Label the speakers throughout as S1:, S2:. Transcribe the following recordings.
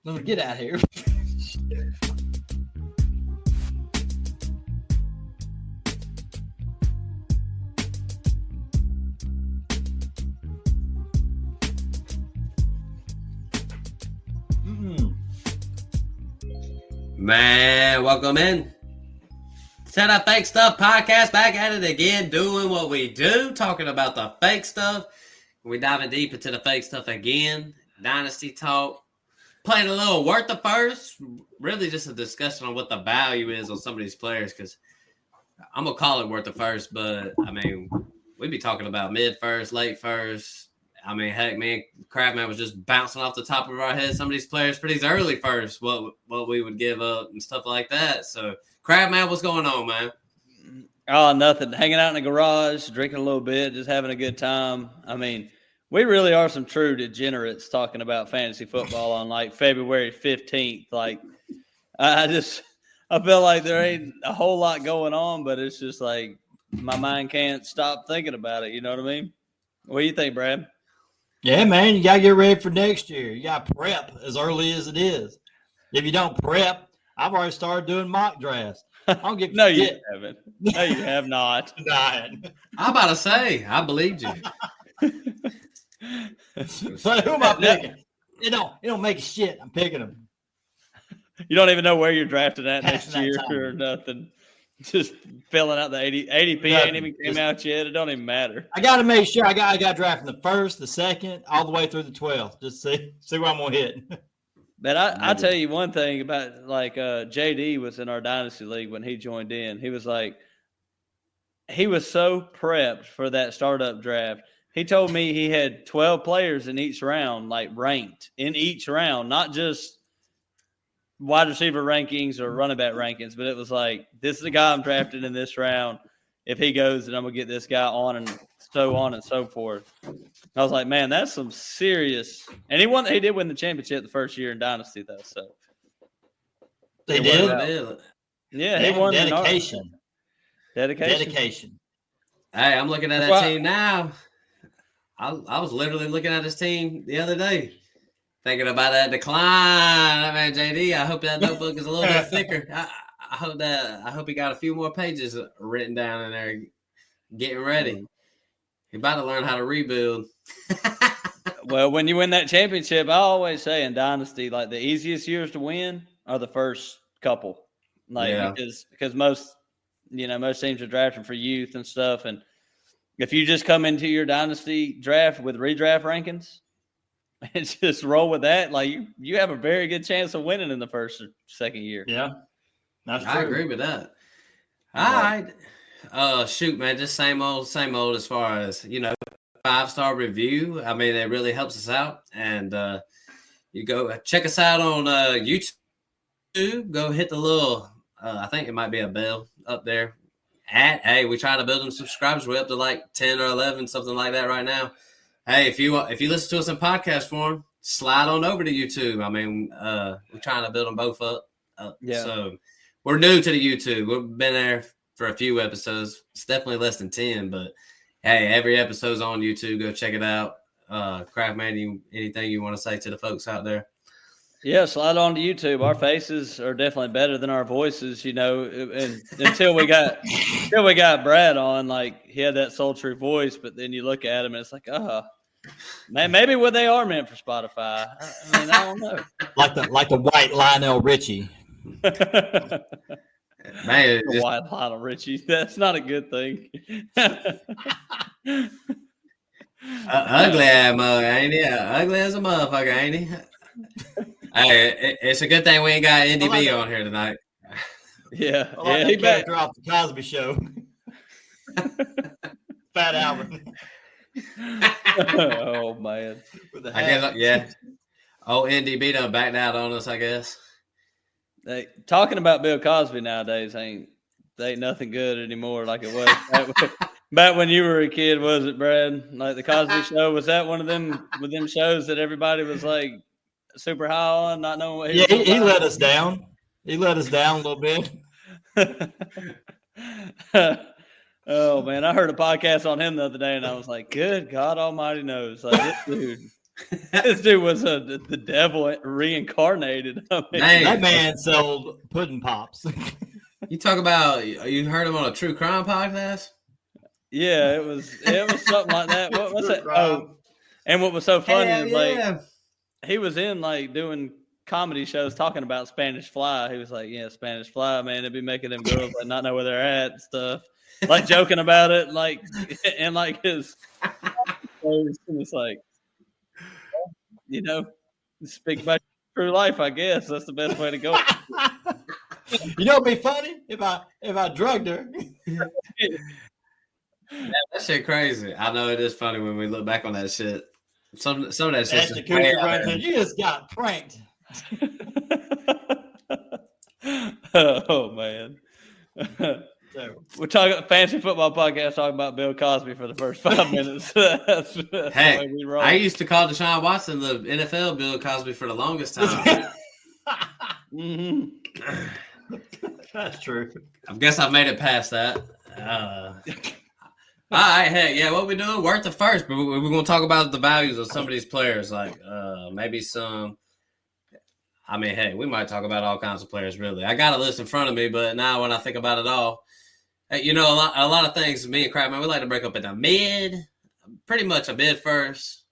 S1: Let me get out of here.
S2: Man, welcome in to the Fake Stuff Podcast. Back at it again, doing what we do, talking about the fake stuff. We're diving deep into the fake stuff again. Dynasty talk. Playing a little worth the first. Really just a discussion on what the value is on some of these players, because I'm going to call it worth the first, but, I mean, we'd be talking about mid-first, late-first. I mean, heck, man, Crabman was just bouncing off the top of our head. Some of these players for these early first, what we would give up and stuff like that. So, Crabman, what's going on, man?
S3: Oh, nothing. Hanging out in the garage, drinking a little bit, just having a good time. I mean, we really are some true degenerates talking about fantasy football on like February 15th. Like, I feel like there ain't a whole lot going on, but it's just like my mind can't stop thinking about it. You know what I mean? What do you think, Brad?
S1: Yeah, man, you got to get ready for next year. You got to prep as early as it is. If you don't prep, I've already started doing mock drafts. I don't give
S3: No,
S1: shit.
S3: you haven't. No, you have not.
S2: I'm about to say, I believed you.
S1: So who am I picking? It don't make a shit. I'm picking them.
S3: You don't even know where you're drafted at next
S1: Passing
S3: year
S1: that time.
S3: or nothing. Just filling out the ADP ain't even came out yet. It don't even matter.
S1: I got to make sure I got drafted the first, the second, all the way through the 12th. Just see where I'm going to hit.
S3: But I tell you one thing about like JD was in our dynasty league when he joined in. He was like, he was so prepped for that startup draft. He told me he had 12 players in each round, like ranked in each round, not just wide receiver rankings or running back rankings, but it was like, this is the guy I'm drafted in this round. If he goes, then I'm going to get this guy on and so forth. I was like, man, that's some serious. And he did win the championship the first year in Dynasty, though. So
S1: They did?
S3: Yeah, he won.
S1: Dedication.
S3: Dedication.
S2: Hey, I'm looking at that team now. I was literally looking at this team the other day, thinking about that decline. I mean, JD, I hope that notebook is a little bit thicker. I hope he got a few more pages written down in there, getting ready. He's about to learn how to rebuild.
S3: Well, when you win that championship, I always say in Dynasty, like the easiest years to win are the first couple. Like because most teams are drafting for youth and stuff. And if you just come into your Dynasty draft with redraft rankings and just roll with that, like you have a very good chance of winning in the first or second year.
S1: Yeah. That's true.
S2: I agree with that. All right. Shoot, man, just same old as far as, 5-star review. I mean, it really helps us out. And you go check us out on YouTube. Go hit the little, I think it might be a bell up there. Hey, we're trying to build them subscribers. We're up to like 10 or 11, something like that right now. Hey, if you listen to us in podcast form, slide on over to YouTube. I mean, we're trying to build them both up. So we're new to the YouTube. We've been there for a few episodes. It's definitely less than 10, but hey, every episode's on YouTube. Go check it out. Craftman, anything you want to say to the folks out there?
S3: Yeah, slide on to YouTube. Our faces are definitely better than our voices, and until we got Brad on, like he had that sultry voice, but then you look at him and it's like, man, maybe they are meant for Spotify. I mean, I don't know.
S1: Like the white Lionel Richie.
S2: Man,
S3: white Lionel Richie. That's not a good thing.
S2: Ugly as mug, ain't he? Ugly as a motherfucker, ain't he? Hey, it's a good thing we ain't got NDB on here tonight.
S3: Yeah,
S1: he character off the Cosby Show. Fat Albert.
S3: Oh man,
S2: I guess, Oh, NDB done backed out on us, I guess.
S3: Talking about Bill Cosby nowadays ain't nothing good anymore like it was back when you were a kid, was it, Brad? Like the Cosby Show, was that one of them shows that everybody was like super high on, not knowing what
S1: he let us down. He let us down a little bit.
S3: Oh man, I heard a podcast on him the other day and I was like, good God Almighty knows. Like this dude. This dude was the devil reincarnated. I mean,
S1: that man sold pudding pops.
S2: You talk about you heard him on a true crime podcast?
S3: Yeah, it was something like that. What was it? Oh, and what was so funny is like he was in like doing comedy shows talking about Spanish Fly. He was like, "Yeah, Spanish Fly, man, it'd be making them girls like not know where they're at and stuff." Like joking about it, like and like his. It's like, you know, speak about true life. I guess that's the best way to go.
S1: You know, it'd be funny if I drugged her.
S2: That shit crazy. I know it is funny when we look back on that shit. Some of that shit.
S1: You just got pranked.
S3: Oh man. We're talking fancy football podcast talking about Bill Cosby for the first 5 minutes. That's
S2: hey, the way we roll. I used to call Deshaun Watson the NFL Bill Cosby for the longest time.
S3: Mm-hmm.
S1: That's true.
S2: I guess I made it past that. All right, hey, yeah, what we doing? Worth the first, but we're going to talk about the values of some of these players, like maybe some. I mean, hey, we might talk about all kinds of players, really. I got a list in front of me, but now when I think about it all, you know, a lot of things, me and Crap, man, we like to break up into pretty much a mid first.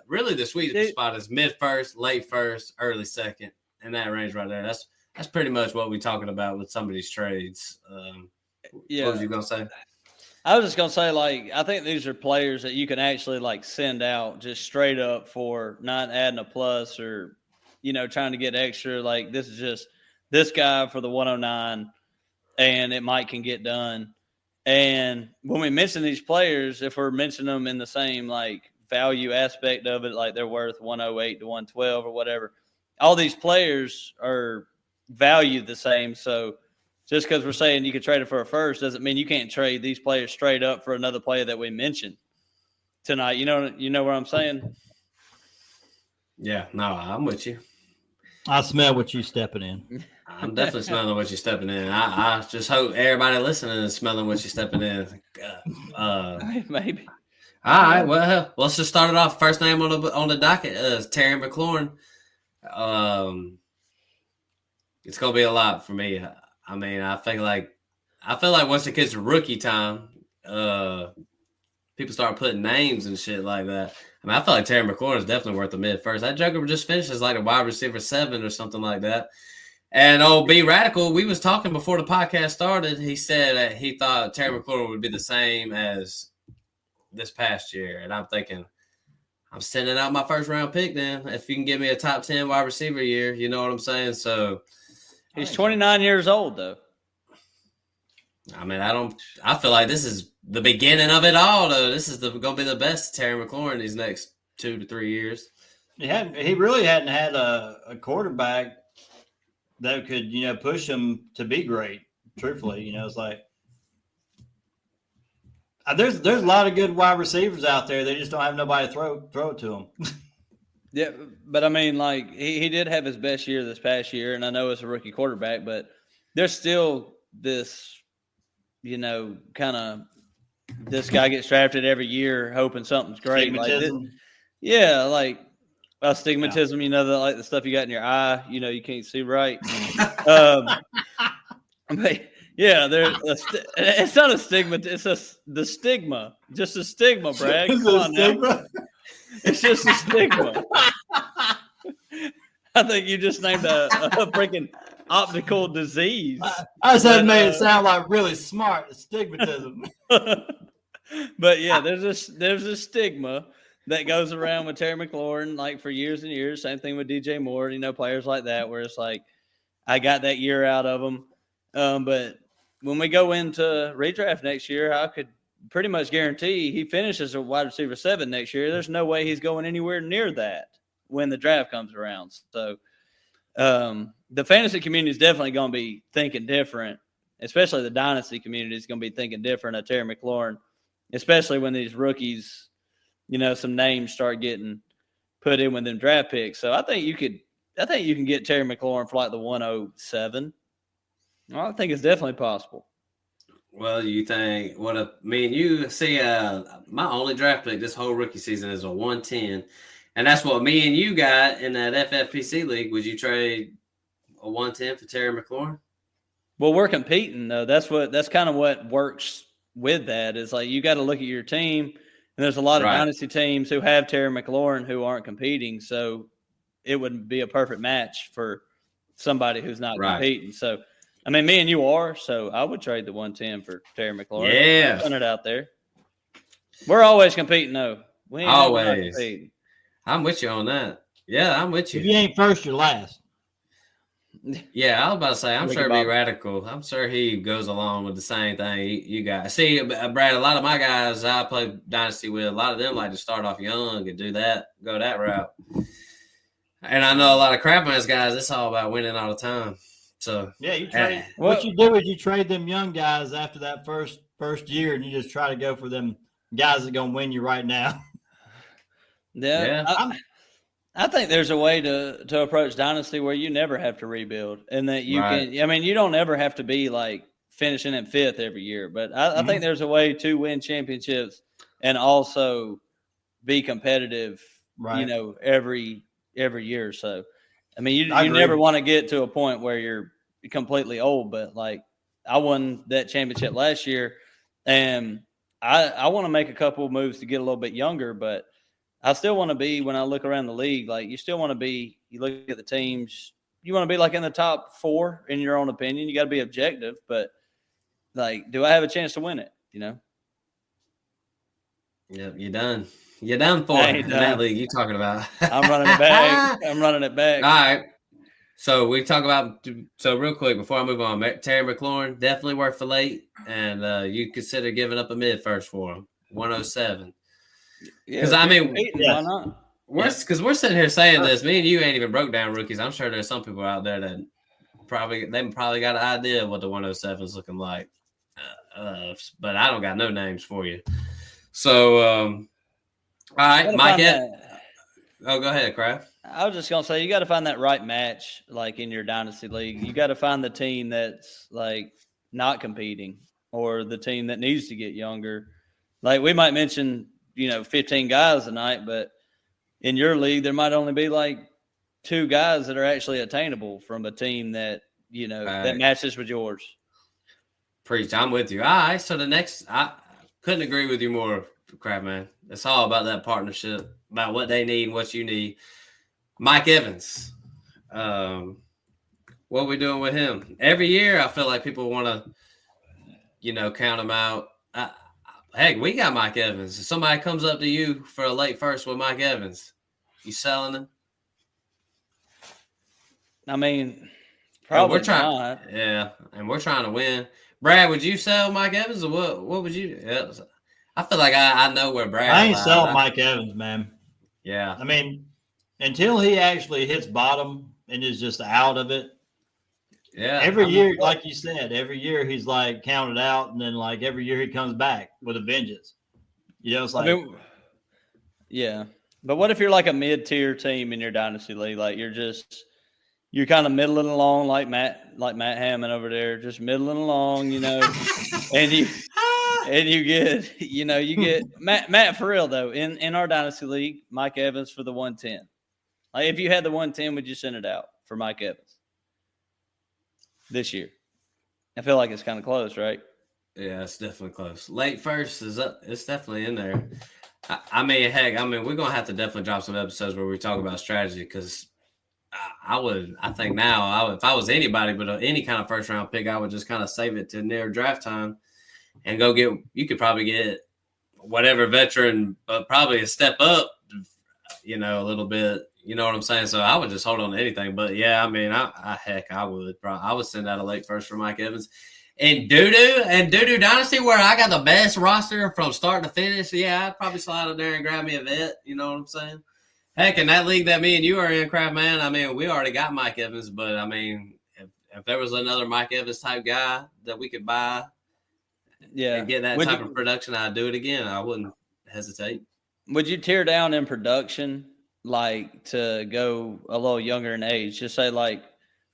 S2: Really, the sweet spot is mid first, late first, early second, in that range right there. That's pretty much what we're talking about with some of these trades.
S3: Yeah.
S2: What was you going to say?
S3: I was just going to say, like, I think these are players that you can actually, like, send out just straight up for not adding a plus or, you know, trying to get extra. Like, this is just this guy for the 109, and it might can get done. And when we mention these players, if we're mentioning them in the same, like, value aspect of it, like they're worth 108 to 112 or whatever, all these players are valued the same. So just because we're saying you could trade it for a first doesn't mean you can't trade these players straight up for another player that we mentioned tonight. You know what I'm saying?
S2: Yeah, no, I'm with you.
S1: I smell what you stepping in.
S2: I'm definitely smelling what you're stepping in. I just hope everybody listening is smelling what you're stepping in.
S3: Maybe.
S2: All right, well, let's just start it off. First name on the docket is Terry McClaurin. It's gonna be a lot for me. I mean, I feel like once it gets to rookie time, people start putting names and shit like that. I mean, I feel like Terry McLaurin is definitely worth a mid first. That joker just finished as like a wide receiver 7 or something like that. And B Radical, we was talking before the podcast started. He said that he thought Terry McLaurin would be the same as this past year. And I'm thinking, I'm sending out my first round pick then. If you can give me a top 10 wide receiver year, you know what I'm saying? So
S3: he's 29 years old though.
S2: I mean, I feel like this is the beginning of it all, though. This is going to be the best Terry McLaurin these next 2 to 3 years.
S1: He really hadn't had a quarterback that could, you know, push him to be great. Truthfully, you know, it's like there's a lot of good wide receivers out there. They just don't have nobody to throw it to them.
S3: Yeah, but I mean, like he did have his best year this past year, and I know it's a rookie quarterback, but there's still this, you know, kind of this guy gets drafted every year hoping something's great. Like astigmatism, you know, like the stuff you got in your eye, you know, you can't see right. But yeah, it's not a stigma. It's the stigma, just a stigma, Brad. Come on now. It's just a stigma. I think you just named a freaking optical disease.
S1: I said made it sound like really smart. Astigmatism.
S3: But yeah, there's a stigma that goes around with Terry McLaurin, like for years and years. Same thing with DJ Moore, you know, players like that, where it's like I got that year out of them. But when we go into redraft next year, I could pretty much guarantee he finishes a wide receiver 7 next year. There's no way he's going anywhere near that when the draft comes around. So the fantasy community is definitely going to be thinking different, especially the dynasty community is going to be thinking different of Terry McLaurin, especially when these rookies, you know, some names start getting put in with them draft picks. So I think you can get Terry McLaurin for like the 107. Well, I think it's definitely possible.
S2: Well, you think you see my only draft pick this whole rookie season is a 110, And that's what me and you got in that FFPC league. Would you trade a 110 for Terry McLaurin?
S3: Well, we're competing though. That's kind of what works with that. Is like you got to look at your team, and there's a lot of dynasty teams who have Terry McLaurin who aren't competing. So it would be a perfect match for somebody who's not competing. So, I mean, me and you are. So I would trade the 110 for Terry McLaurin.
S2: Yeah,
S3: put it out there. We're always competing though. We ain't
S2: always
S3: competing.
S2: I'm with you on that. Yeah, I'm with you.
S1: If you ain't first, you're last.
S2: Yeah, I was about to say, I'm sure it'd be radical. I'm sure he goes along with the same thing you got. See, Brad, a lot of my guys I play Dynasty with, a lot of them like to start off young and do that, go that route. And I know a lot of Crapman's guys, it's all about winning all the time. So
S1: yeah, you trade. What you do is you trade them young guys after that first year, and you just try to go for them guys that are going to win you right now.
S3: Yeah. I think there's a way to approach Dynasty where you never have to rebuild and that you can – I mean, you don't ever have to be like finishing in fifth every year. But I think there's a way to win championships and also be competitive, every year or so. I mean, you never want to get to a point where you're completely old. But, like, I won that championship last year, and I want to make a couple of moves to get a little bit younger, but – I still want to be, when I look around the league, like you still want to be, you look at the teams, you want to be like in the top 4 in your own opinion. You got to be objective, but like, do I have a chance to win it?
S2: Yep, you're done. You're done for in that league you're talking about.
S3: I'm running it back. All
S2: right. So we talk about, real quick before I move on, Terry McLaurin, definitely worth the late, and you consider giving up a mid first for him, 107. Because
S3: why not?
S2: We're sitting here saying this. Me and you ain't even broke down rookies. I'm sure there's some people out there that probably got an idea of what the 107 is looking like, but I don't got no names for you. So, all right, Mike. Oh, go ahead, Kraft.
S3: I was just gonna say you got to find that right match, like in your dynasty league. You got to find the team that's like not competing or the team that needs to get younger. Like we might mention, 15 guys tonight, but in your league, there might only be like 2 guys that are actually attainable from a team that, that matches with yours.
S2: Preach. I'm with you. All right. So I couldn't agree with you more, Crap Man. It's all about that partnership, about what they need and what you need. Mike Evans. What are we doing with him? Every year, I feel like people want to, count him out. Heck, we got Mike Evans. If somebody comes up to you for a late first with Mike Evans, you selling him?
S3: I mean, probably not.
S2: Yeah, and we're trying to win. Brad, would you sell Mike Evans or what would you do? Yeah, I feel like I know where Brad is.
S1: I ain't selling Mike Evans, man.
S2: Yeah.
S1: I mean, until he actually hits bottom and is just out of it.
S2: Yeah.
S1: Every year, like you said, every year he's like counted out, and then like every year he comes back with a vengeance. It's like,
S3: yeah. But what if you're like a mid-tier team in your dynasty league? Like you're kind of middling along, like Matt Hammond over there, just middling along, and you get Matt for real though in our dynasty league, Mike Evans for the 110. Like if you had the 110, would you send it out for Mike Evans this year? I feel like it's kind of close, right?
S2: Yeah, it's definitely close. Late first is up. It's definitely in there. I mean, we're gonna have to definitely drop some episodes where we talk about strategy because I think now if I was anybody but any kind of first round pick, I would just kind of save it to near draft time and go get. You could probably get whatever veteran, but probably a step up, a little bit. You know what I'm saying? So I would just hold on to anything. But yeah, I mean, I would send out a late first for Mike Evans. And Doo-Doo Dynasty, where I got the best roster from start to finish, yeah, I'd probably slide in there and grab me a vet. You know what I'm saying? Heck, in that league that me and you are in, Craft Man, I mean, we already got Mike Evans, but I mean, if there was another Mike Evans type guy that we could buy and get that type of production, I'd do it again. I wouldn't hesitate.
S3: Would you tear down in production, like to go a little younger in age? Just say like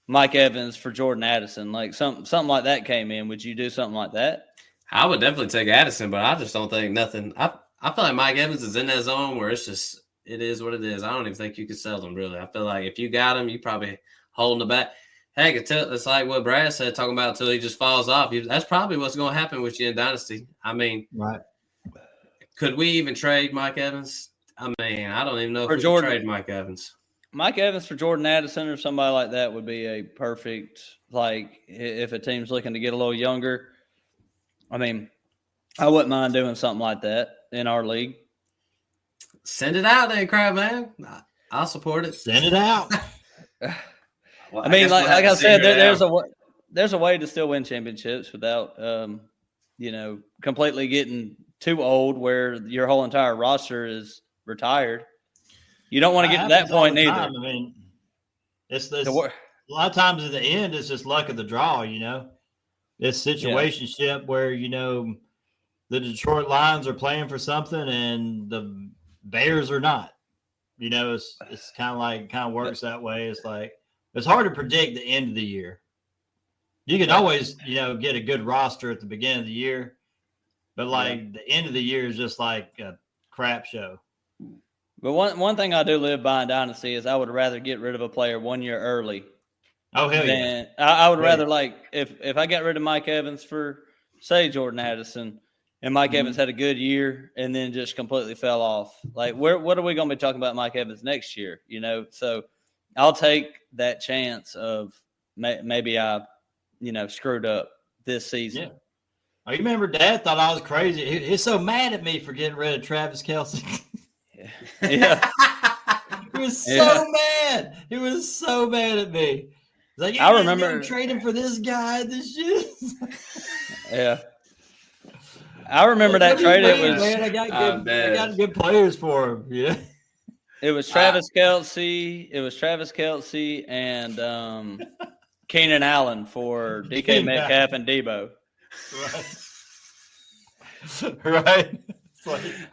S3: Mike Evans for Jordan Addison, like something like that came in. Would you do something like that?
S2: I would definitely take Addison, but I just don't think nothing. I feel like Mike Evans is in that zone where it's just it is what it is. I don't even think you could sell them, really. I feel like if you got them, you probably holding the back. Heck, it's like what Brad said, talking about until he just falls off. That's probably what's going to happen with you in Dynasty. I mean,
S1: right.
S2: Could we even trade Mike Evans? I mean, I don't even know if we could trade Mike Evans.
S3: Mike Evans for Jordan Addison or somebody like that would be a perfect, like, if a team's looking to get a little younger. I mean, I wouldn't mind doing something like that in our league.
S2: Send it out then, Crab Man. I'll support it.
S1: Send it out.
S3: Well, I mean, like I said, there's a way to still win championships without, completely getting too old where your whole entire roster is retired. You don't want to get to that point either.
S1: I mean, it's a lot of times at the end, it's just luck of the draw, It's situationship where, the Detroit Lions are playing for something and the Bears are not. It's kind of works that way. It's like, it's hard to predict the end of the year. You can always, get a good roster at the beginning of the year, but the end of the year is just like a crap show.
S3: But one thing I do live by in Dynasty is I would rather get rid of a player 1 year early.
S1: Oh, hell yeah.
S3: I would rather, if I got rid of Mike Evans for, say, Jordan Addison, and Mike Evans had a good year and then just completely fell off. Like, what are we going to be talking about Mike Evans next year? So I'll take that chance of maybe I, screwed up this season.
S1: Yeah. Oh, you remember Dad thought I was crazy. He's so mad at me for getting rid of Travis Kelce.
S3: Yeah.
S1: He was so mad. He was so mad at me. He's like,
S3: I remember
S1: trading for this guy this year.
S3: Yeah. I remember that trade.
S1: I got good players for him. Yeah.
S3: It was Travis Kelce. It was Travis Kelce and Keenan Allen for DK Metcalf and Debo.
S1: Right.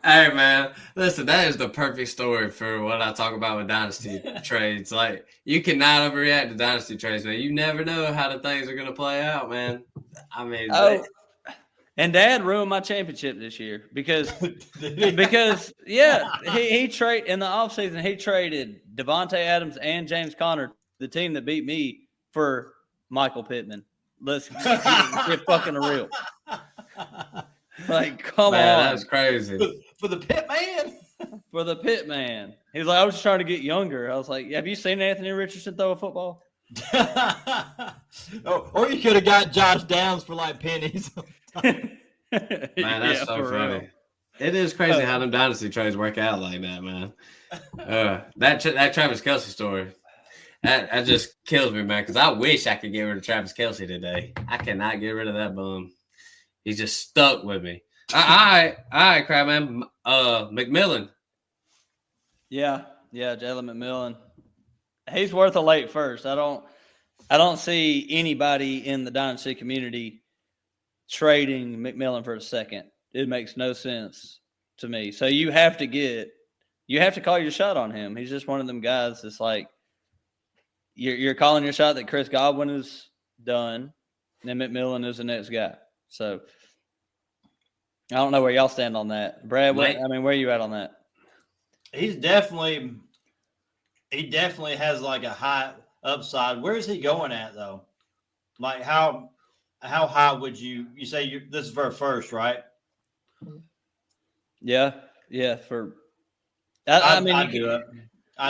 S2: Hey, man, listen, that is the perfect story for what I talk about with Dynasty trades. Like, you cannot overreact to Dynasty trades, man. You never know how the things are going to play out, man. I mean,
S3: and Dad ruined my championship this year because he traded in the offseason. He traded Devontae Adams and James Conner, the team that beat me, for Michael Pittman. Let's get fucking real. Like, come on.
S2: That's crazy.
S1: For the Pit Man?
S3: For the Pit Man. He's like, I was just trying to get younger. I was like, have you seen Anthony Richardson throw a football?
S1: Or you could have got Josh Downs for like pennies.
S2: Man, that's so funny. Real. It is crazy how them Dynasty trades work out like that, man. That Travis Kelce story, that just kills me, man, because I wish I could get rid of Travis Kelce today. I cannot get rid of that bum. He's just stuck with me. All right, crap, man. McMillan.
S3: Yeah, Jalen McMillan. He's worth a late first. I don't see anybody in the Dynasty community trading McMillan for a second. It makes no sense to me. So you have to call your shot on him. He's just one of them guys that's like, you're calling your shot that Chris Godwin is done, and then McMillan is the next guy. So I don't know where y'all stand on that. Brad, where are you at on that?
S1: He definitely has like a high upside. Where is he going at though? Like how high would you say this is for a first, right?
S3: Yeah.
S1: I'd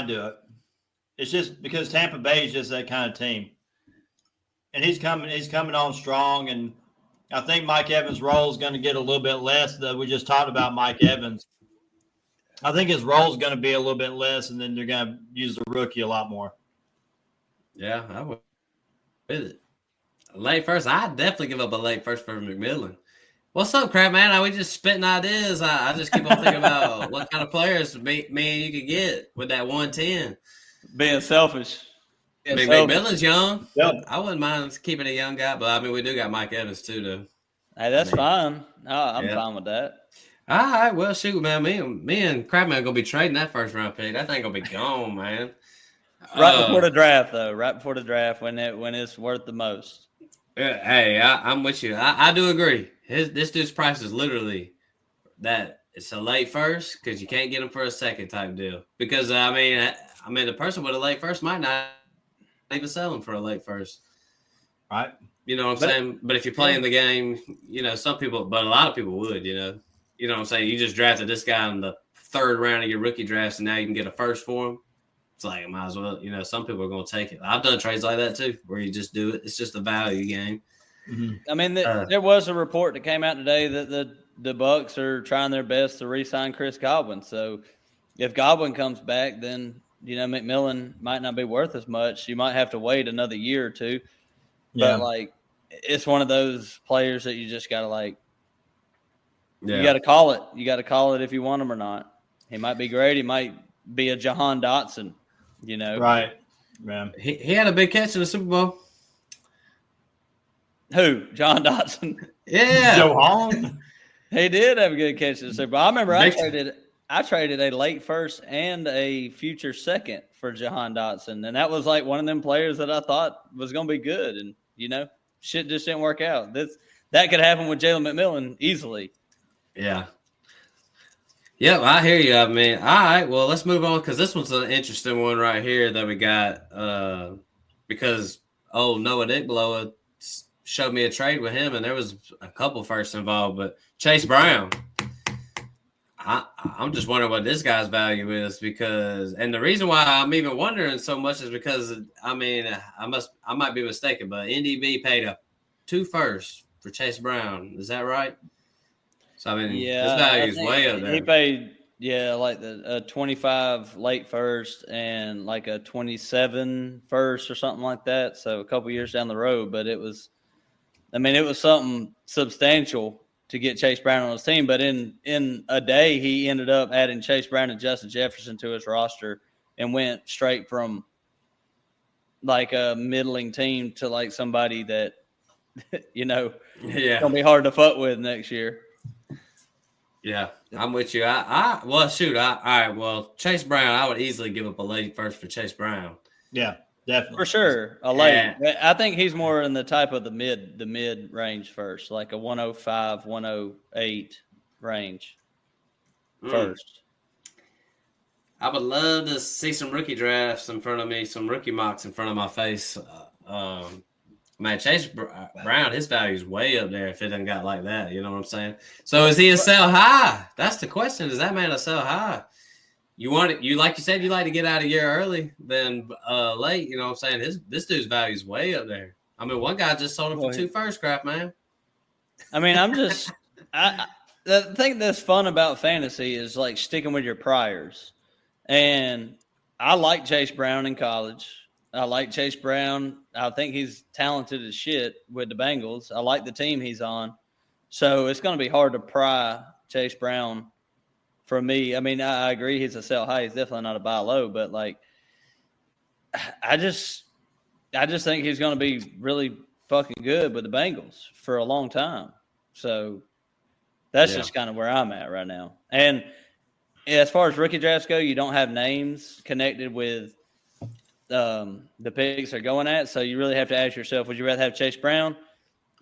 S1: do it. It's just because Tampa Bay is just that kind of team. And he's coming on strong, and I think Mike Evans' role is going to get a little bit less. We just talked about Mike Evans. I think his role is going to be a little bit less, and then they're going to use the rookie a lot more.
S2: Yeah, I would with it. Late first, I'd definitely give up a late first for McMillan. What's up, crap, man? Are we just spitting ideas? I just keep on thinking about what kind of players me and you could get with that 110.
S3: Being selfish.
S2: McMillan's young.
S1: Yep.
S2: I wouldn't mind keeping a young guy, but I mean, we do got Mike Evans too, though.
S3: Hey, that's fine. I'm fine with that.
S2: All right, well, shoot, man. Me and Crabman gonna be trading that first round pick. That thing gonna be gone, man.
S3: Right before the draft, though. Right before the draft, when it's worth the most.
S2: Hey, I'm with you. I do agree. This dude's price is literally that. it's a late first because you can't get him for a second type deal. Because I mean, the person with a late first might not even sell him for a late first,
S1: right?
S2: You know what I'm saying? But if you're playing the game, some people, but a lot of people would, you know what I'm saying? You just drafted this guy in the third round of your rookie drafts, and now you can get a first for him. It's like, I might as well, some people are going to take it. I've done trades like that too, where you just do it. It's just a value game.
S3: Mm-hmm. I mean, there was a report that came out today that the Bucs are trying their best to re-sign Chris Godwin. So if Godwin comes back, then, McMillan might not be worth as much. You might have to wait another year or two. Yeah. But, it's one of those players that you just got to, you got to call it. You got to call it if you want him or not. He might be great. He might be a Jahan Dotson,
S1: Right. Yeah.
S2: He had a big catch in the Super Bowl.
S3: Who? John Dotson?
S2: Yeah.
S1: Jahan?
S3: He did have a good catch in the Super Bowl. I remember I traded a late first and a future second for Jahan Dotson. And that was one of them players that I thought was going to be good. And, shit just didn't work out. That could happen with Jalen McMillan easily.
S2: Yeah. Yep, I hear you. I mean, all right, well, let's move on because this one's an interesting one right here that we got because, Noah Dickblower showed me a trade with him, and there was a couple firsts involved, but Chase Brown, I'm just wondering what this guy's value is and the reason why I'm even wondering so much is because, I might be mistaken, but NDB paid 2 firsts for Chase Brown. Is that right? So, his value is way up there.
S3: He paid, a 25 late first and a 27 first or something like that. So, a couple years down the road. But it was something substantial to get Chase Brown on his team. But in a day, he ended up adding Chase Brown and Justin Jefferson to his roster and went straight from, a middling team to, somebody that, going to be hard to fuck with next year.
S2: Yeah, I'm with you. All right. Well, Chase Brown, I would easily give up a late first for Chase Brown.
S1: Yeah, definitely.
S3: For sure. A late. I think he's more in the type of the mid range first, like a 105, 108 range first.
S2: I would love to see some rookie drafts in front of me, some rookie mocks in front of my face. Man, Chase Brown, his value is way up there if it done got like that. You know what I'm saying? So is he a sell high? That's the question. Is that man a sell high? Like you said, you like to get out a year early than late. You know what I'm saying? This dude's value is way up there. One guy just sold him for 2 first, crap, man.
S3: The thing that's fun about fantasy is sticking with your priors. And I like Chase Brown in college. I like Chase Brown. I think he's talented as shit with the Bengals. I like the team he's on. So it's going to be hard to pry Chase Brown for me. I agree he's a sell high. He's definitely not a buy low, but I just think he's going to be really fucking good with the Bengals for a long time. So that's just kind of where I'm at right now. And as far as rookie drafts go, you don't have names connected with the picks are going at. So you really have to ask yourself, would you rather have Chase Brown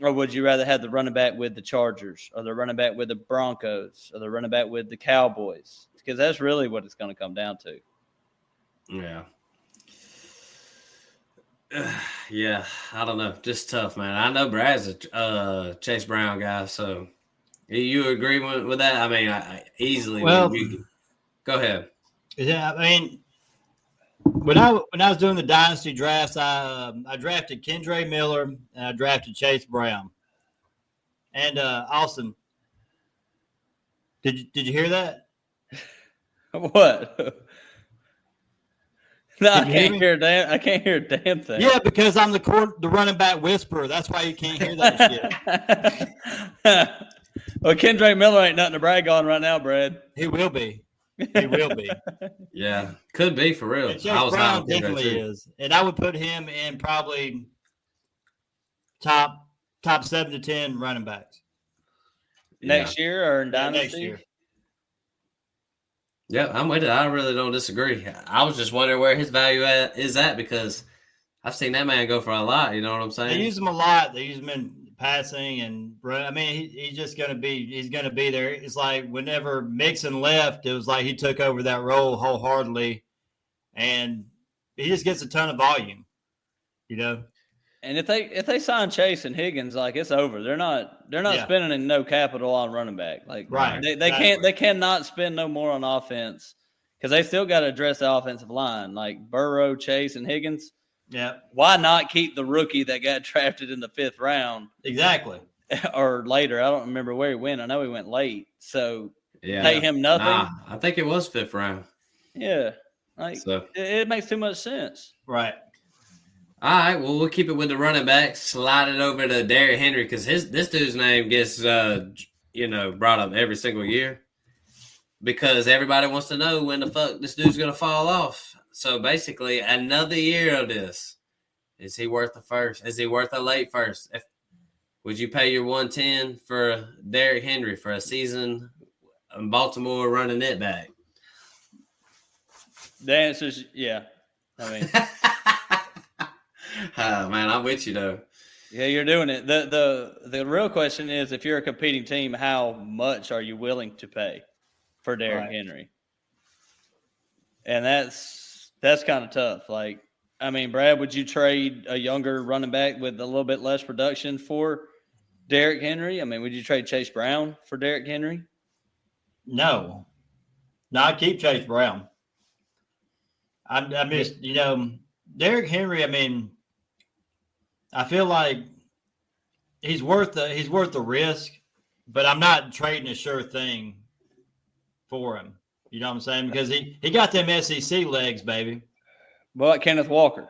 S3: or would you rather have the running back with the Chargers or the running back with the Broncos or the running back with the Cowboys? Because that's really what it's going to come down to.
S2: Yeah. Yeah, I don't know. Just tough, man. I know Brad's a Chase Brown guy, so you agree with that? I easily.
S1: Well,
S2: go ahead.
S1: Yeah, when I was doing the dynasty drafts, I drafted Kendre Miller and I drafted Chase Brown. And Austin, did you hear that?
S3: What? No, I can't hear a damn thing.
S1: Yeah, because I'm the running back whisperer. That's why you can't hear that
S3: shit. Well, Kendre Miller ain't nothing to brag on right now, Brad.
S1: He will be. He will be.
S2: Yeah, could be for real.
S1: And Chase Brown definitely is, and I would put him in probably top 7 to 10 running backs
S3: next year or in dynasty.
S1: Next year.
S2: Yeah, I'm with it. I really don't disagree. I was just wondering where his value is at because I've seen that man go for a lot. You know what I'm saying?
S1: They use him a lot. They use him in passing and I mean, he's just going to be there. It's like whenever Mixon left, it was like he took over that role wholeheartedly, and he just gets a ton of volume, you know.
S3: And if they sign Chase and Higgins, like it's over. They're not spending no capital on running back. Like
S1: right,
S3: they cannot spend no more on offense because they still got to address the offensive line like Burrow, Chase, and Higgins.
S1: Yeah.
S3: Why not keep the rookie that got drafted in the 5th round?
S1: Exactly.
S3: Or later. I don't remember where he went. I know he went late. So pay him nothing.
S2: I think it was 5th round.
S3: Yeah. Like it makes too much sense.
S1: Right.
S2: All right. Well, we'll keep it with the running back. Slide it over to Derrick Henry because this dude's name gets brought up every single year because everybody wants to know when the fuck this dude's gonna fall off. So basically, another year of this. Is he worth the first? Is he worth a late first? Would you pay your $110 for Derrick Henry for a season in Baltimore running it back?
S3: The answer is yeah. I mean,
S2: man, I'm with you though.
S3: Yeah, you're doing it. The real question is, if you're a competing team, how much are you willing to pay for Derrick Henry? And that's kind of tough. Like, I mean, Brad, would you trade a younger running back with a little bit less production for Derrick Henry? I mean, would you trade Chase Brown for Derrick Henry?
S1: No. I'd keep Chase Brown. I just, Derrick Henry, I mean, I feel like he's worth the risk, but I'm not trading a sure thing for him. You know what I'm saying? Because he got them SEC legs, baby.
S3: But Kenneth Walker.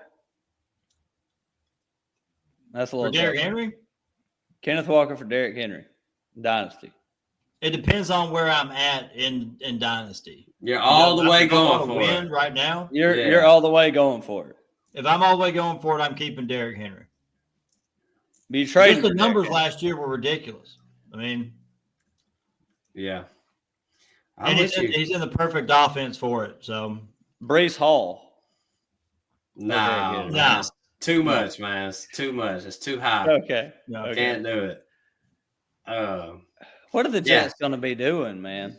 S3: That's a little
S1: for Derrick Henry?
S3: Kenneth Walker for Derrick Henry. Dynasty.
S1: It depends on where I'm at in Dynasty.
S2: You're all the way going for
S1: it right now.
S3: You're all the way going for it.
S1: If I'm all the way going for it, I'm keeping Derrick Henry.
S3: But you traded
S1: the numbers last year were ridiculous. I mean,
S2: yeah.
S1: And he's in the perfect offense for it. So
S3: Breece Hall.
S2: No. It's too much, man. It's too much. It's too high.
S3: Okay.
S2: Can't do it.
S3: What are the Jets going to be doing, man?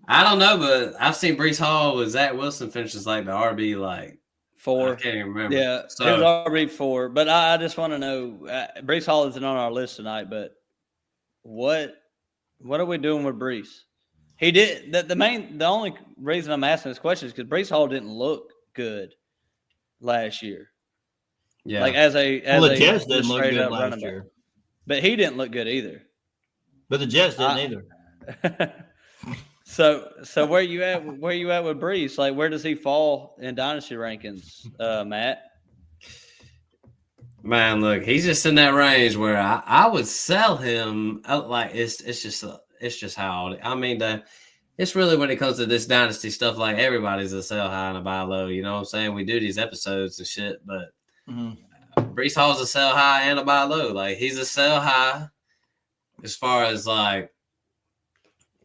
S2: I don't know, but I've seen Breece Hall with Zach Wilson finishes like the RB
S3: 4.
S2: I can't even remember.
S3: Yeah, it was RB 4. But I just want to know, Breece Hall isn't on our list tonight, but what are we doing with Breece? He did the only reason I'm asking this question is because Breece Hall didn't look good last year.
S2: Yeah,
S1: the Jets didn't look good last year,
S3: but he didn't look good either.
S1: But the Jets didn't either.
S3: So where you at with Breece? Like, where does he fall in dynasty rankings, Matt?
S2: Man, look, he's just in that range where I would sell him. Like it's just how I mean it's really when it comes to this dynasty stuff. Like everybody's a sell high and a buy low. You know what I'm saying? We do these episodes and shit, but Breece Hall's a sell high and a buy low. Like he's a sell high as far as like,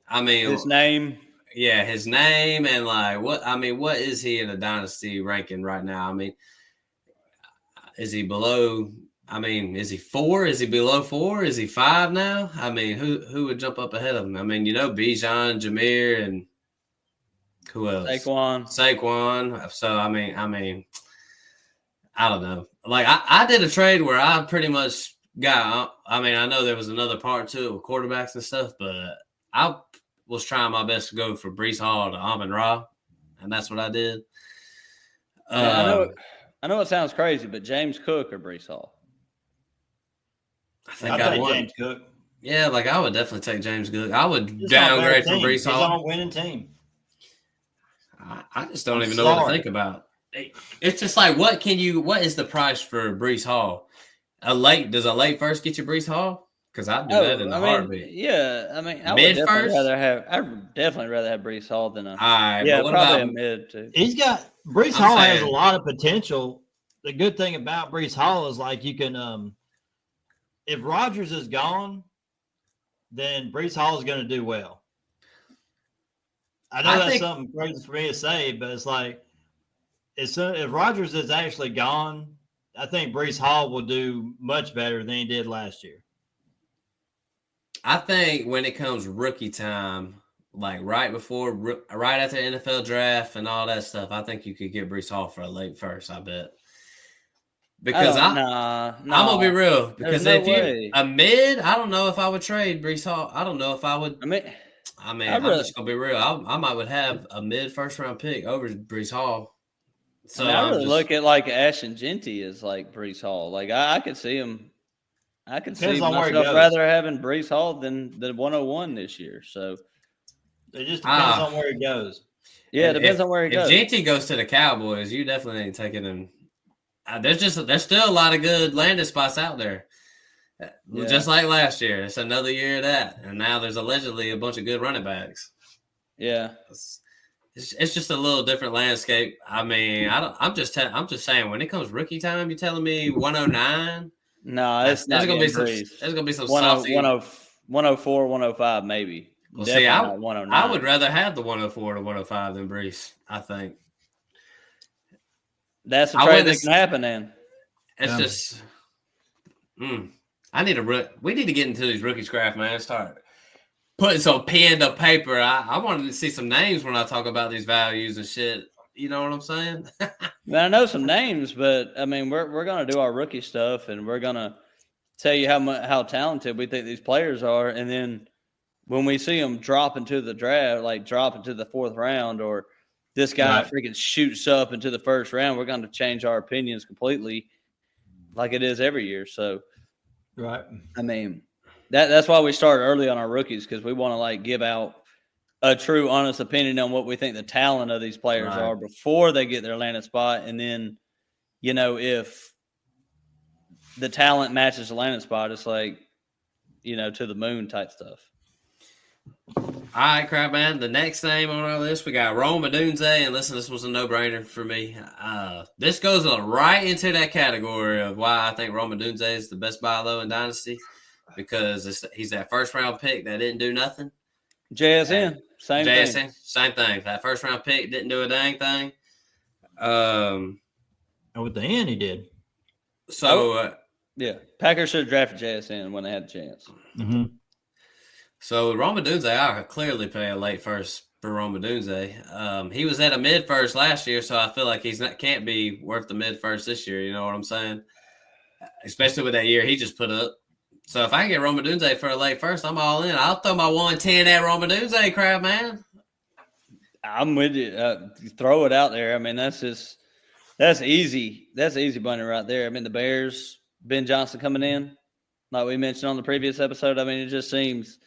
S2: I mean
S3: his name.
S2: Yeah, his name and like what is he in a dynasty ranking right now? I mean, is he below? I mean, is he 4? Is he below 4? Is he 5 now? I mean, who would jump up ahead of him? I mean, Bijan, Jameer, and who else? Saquon. So I mean, I don't know. Like I did a trade where I pretty much got. I mean, I know there was another part to it with quarterbacks and stuff, but I was trying my best to go for Breece Hall to Amon-Ra, and that's what I did.
S3: I know it sounds crazy, but James Cook or Breece Hall?
S2: I think
S1: I'd take James Cook.
S2: Yeah, like I would definitely take James Cook. I would downgrade from Breece Hall.
S1: He's on a winning team.
S2: I just don't even know what to think about. It's just like, what is the price for Breece Hall? Does a late first get you Breece Hall? Because I'd do that in a heartbeat.
S3: Yeah, I mean, I
S2: mid
S3: would
S2: first.
S3: I'd definitely rather have Breece Hall than a.
S2: All right,
S3: yeah, probably a mid too.
S1: Breece Hall has a lot of potential. The good thing about Breece Hall is like you can, if Rodgers is gone, then Breece Hall is going to do well. I know that's something crazy for me to say, but it's like, if Rodgers is actually gone, I think Breece Hall will do much better than he did last year.
S2: I think when it comes rookie time, like right after the NFL draft and all that stuff, I think you could get Breece Hall for a late first. I bet. Because I'm gonna be real. Because
S3: There's no way.
S2: A mid, I don't know if I would trade Breece Hall. I don't know if I would. I'm just gonna be real. I might would have a mid first round pick over Breece Hall. So
S3: I really look at like Ashton Genty as like Breece Hall. Like I could see him. I could see myself rather having Breece Hall than the 101 this year. So
S1: it just depends on where he goes.
S3: Yeah, it depends on where he goes.
S2: If Genty goes to the Cowboys, you definitely ain't taking him. There's still a lot of good landing spots out there. Yeah. Just like last year. It's another year of that. And now there's allegedly a bunch of good running backs.
S3: Yeah.
S2: It's just a little different landscape. I mean, I'm just saying when it comes rookie time, you're telling me 109?
S3: No, it's not going to be
S2: there's going to be some saucy
S3: 104, 105 maybe.
S2: Well, see, I would rather have the 104 to 105 than Breece, I think.
S3: That's the trade that can happen then.
S2: It's just we need to get into these rookie scraps, man. Start putting some pen to paper. I wanted to see some names when I talk about these values and shit. You know what I'm saying?
S3: I know some names, but I mean, we're gonna do our rookie stuff, and we're gonna tell you how talented we think these players are, and then when we see them drop into the draft, like drop into the fourth round, or this guy freaking shoots up into the first round, we're going to change our opinions completely, like it is every year. So,
S1: right.
S3: I mean, that's why we start early on our rookies, because we want to like give out a true, honest opinion on what we think the talent of these players are before they get their landing spot, and then, you know, if the talent matches the landing spot, it's like, you know, to the moon type stuff.
S2: All right, crap, man. The next name on our list, we got Rome Odunze, and listen, this was a no-brainer for me. This goes right into that category of why I think Rome Odunze is the best buy low in Dynasty, because he's that first-round pick that didn't do nothing.
S3: JSN, same thing.
S2: Same thing. That first-round pick didn't do a dang thing.
S1: And with the end, he did.
S2: So,
S3: yeah, Packers should have drafted JSN when they had a chance.
S1: Mm-hmm.
S2: So Rome Odunze, I could clearly pay a late first for Rome Odunze. He was at a mid first last year, so I feel like can't be worth the mid first this year. You know what I'm saying? Especially with that year he just put up. So if I can get Rome Odunze for a late first, I'm all in. I'll throw my 110 at Rome Odunze, crowd, man.
S3: I'm with you. Throw it out there. I mean, that's easy. That's easy money right there. I mean, the Bears, Ben Johnson coming in, like we mentioned on the previous episode. I mean, it just seems.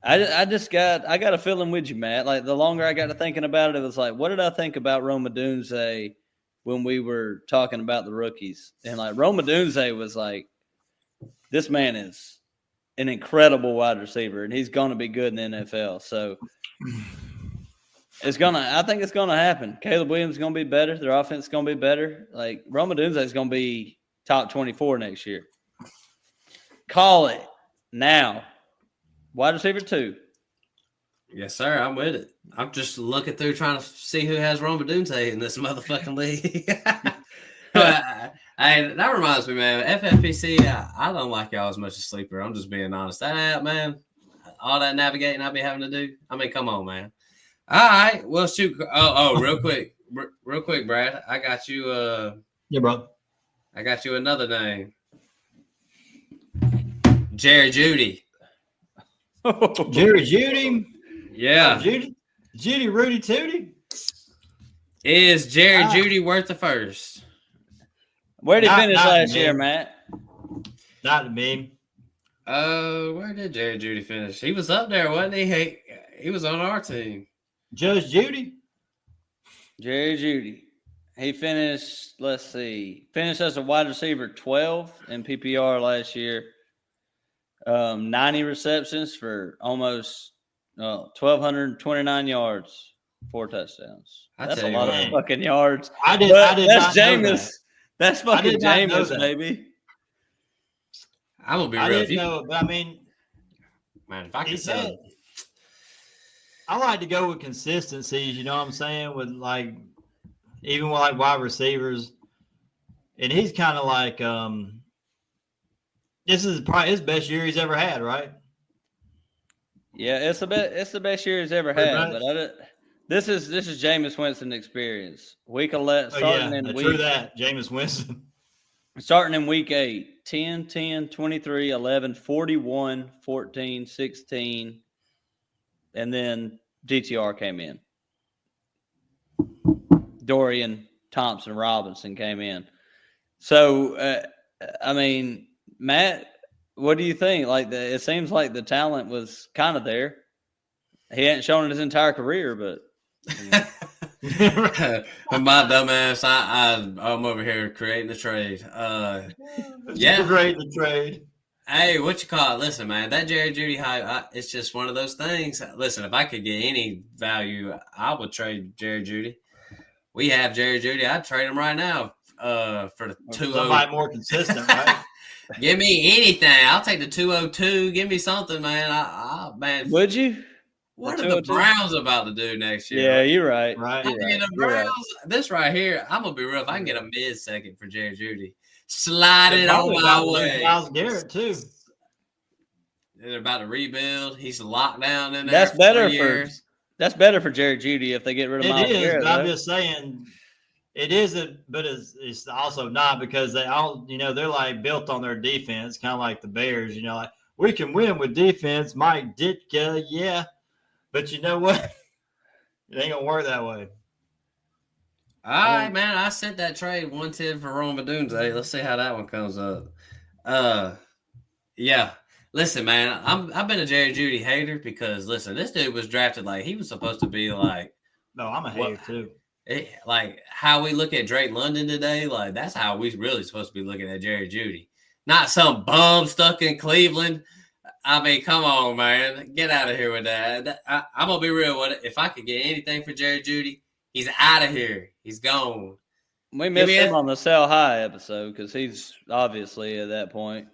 S3: I got a feeling with you, Matt. Like the longer I got to thinking about it, it was like, what did I think about Rome Odunze when we were talking about the rookies? And like Rome Odunze was like, this man is an incredible wide receiver, and he's going to be good in the NFL. So I think it's gonna happen. Caleb Williams is gonna be better. Their offense is gonna be better. Like Rome Odunze is gonna be top 24 next year. Call it now. Wide receiver 2.
S2: Yes, sir. I'm with it. I'm just looking through trying to see who has Rome Odunze in this motherfucking league. Hey, that reminds me, man. FFPC, I don't like y'all as much as Sleeper. I'm just being honest. That app, man, all that navigating I be having to do. I mean, come on, man. All right. Well, shoot. Real quick, Brad. I got you.
S1: Yeah, bro.
S2: I got you another name. Jerry Jeudy.
S1: Jerry Jeudy?
S2: Yeah.
S1: Jeudy Rudy Tooty?
S2: Is Jerry Jeudy worth the first?
S3: Where did he finish last year, Matt?
S1: Not to me.
S2: Where did Jerry Jeudy finish? He was up there, wasn't he? He was on our team.
S1: Judge Jeudy?
S3: Jerry Jeudy. He finished, finished as a wide receiver 12 in PPR last year. 90 receptions for almost 1,229 yards, 4 touchdowns. That's a lot of fucking yards.
S1: I did not
S3: Jameis. That's fucking Jameis, baby.
S2: I'm gonna be real.
S1: I didn't know, but I mean,
S2: man, if I could say,
S1: I like to go with consistencies. You know what I'm saying? With like, even with like wide receivers, and he's kind of like, this is probably his best year he's ever had, right?
S3: Yeah, it's the best year he's ever had. But this is Jameis Winston experience. Week 11 starting in week.
S1: True that, Jameis Winston.
S3: Starting in week 8, 10, 10, 23, 11, 41, 14, 16, and then DTR came in. Dorian Thompson Robinson came in. So, I mean, Matt, what do you think? It seems like the talent was kind of there. He hadn't shown it his entire career, but.
S2: My dumbass, I'm over here creating the trade.
S1: Creating the trade.
S2: Hey, what you call it? Listen, man, that Jerry Jeudy hype, it's just one of those things. Listen, if I could get any value, I would trade Jerry Jeudy. We have Jerry Jeudy. I'd trade him right now for the 2-0.
S1: Somebody more consistent, right?
S2: Give me anything. I'll take the 202. Give me something, man. Man.
S3: Would you?
S2: What are the Browns about to do next year?
S3: Yeah, you're right.
S1: Right.
S2: The Browns, this right here, I'm going to be real. If I can get a mid-second for Jerry Jeudy, slide it on my way.
S1: Myles Garrett, too.
S2: They're about to rebuild. He's locked down in there.
S3: That's better for Jerry Jeudy if they get rid of Myles Garrett. It is,
S1: but I'm just saying it isn't, but it's also not because they all, they're like built on their defense, kind of like the Bears, like we can win with defense. Mike Ditka, yeah. But you know what? It ain't going to work that way.
S2: All right, man. I sent that trade 110 for Odunze. Let's see how that one comes up. Yeah. Listen, man, I've been a Jerry Jeudy hater because, listen, this dude was drafted like he was supposed to be like.
S1: No, I'm a hater too.
S2: Like how we look at Drake London today, like that's how we really supposed to be looking at Jerry Jeudy. Not some bum stuck in Cleveland. I mean, come on, man. Get out of here with that. I'm going to be real with it. If I could get anything for Jerry Jeudy, he's out of here. He's gone.
S3: We missed him on the Sell High episode because he's obviously at that point.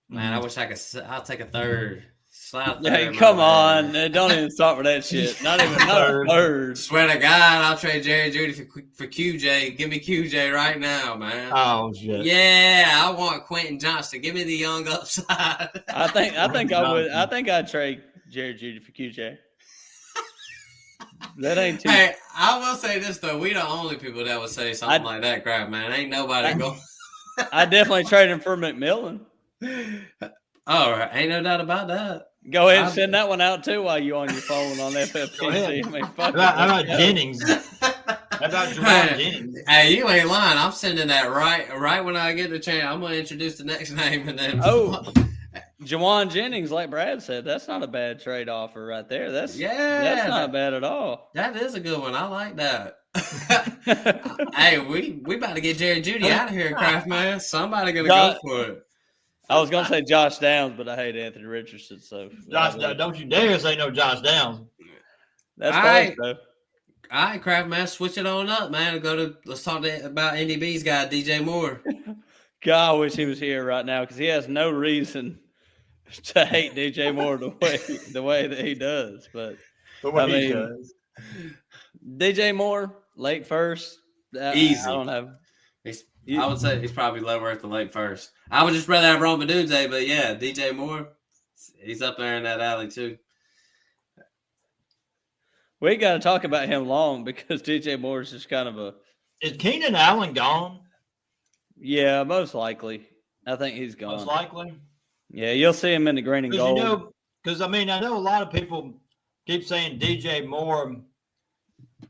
S2: Man, I wish I could. I'll take a third. Slide third.
S3: Hey, come on. Don't even start with that shit. Not even a third.
S2: Swear to God, I'll trade Jerry Jeudy for QJ. Give me QJ right now, man.
S1: Oh, shit.
S2: Yeah, I want Quentin Johnston. Give me the young upside.
S3: I think I would. I think I'd trade Jerry Jeudy for QJ. That ain't too.
S2: Hey, I will say this, though. We the only people that would say something like that crap, man. Ain't nobody going.
S3: I definitely trade him for McMillan.
S2: All right. Ain't no doubt about that.
S3: Go ahead and send that one out, too, while you're on your phone on FFPC. I mean,
S1: how about Jennings? How about Jeudy Jennings?
S2: Hey, you ain't lying. I'm sending that right when I get the chance. I'm going to introduce the next name. And then
S3: Jeudy Jennings, like Brad said, that's not a bad trade offer right there. That's not bad at all.
S2: That is a good one. I like that. Hey, we about to get Jerry Jeudy out of here, Kraft, man. Somebody going to go for it.
S3: I was going to say Josh Downs, but I hate Anthony Richardson. So
S1: don't you dare say no Josh Downs.
S3: That's close, though.
S2: All right, Kraft, man. Switch it on up, man. Let's talk about NDB's guy, DJ Moore.
S3: God, I wish he was here right now because he has no reason to hate DJ Moore the way that he does. But I mean, DJ Moore, late first.
S2: Easy.
S3: I don't have.
S2: I would say he's probably lower at the late first. I would just rather have Odunze, but yeah, DJ Moore, he's up there in that alley too.
S3: We got to talk about him long because DJ Moore is just kind of a.
S1: Is Keenan Allen gone?
S3: Yeah, most likely. I think he's gone.
S1: Most likely.
S3: Yeah, you'll see him in the green and gold.
S1: Because I know a lot of people keep saying DJ Moore,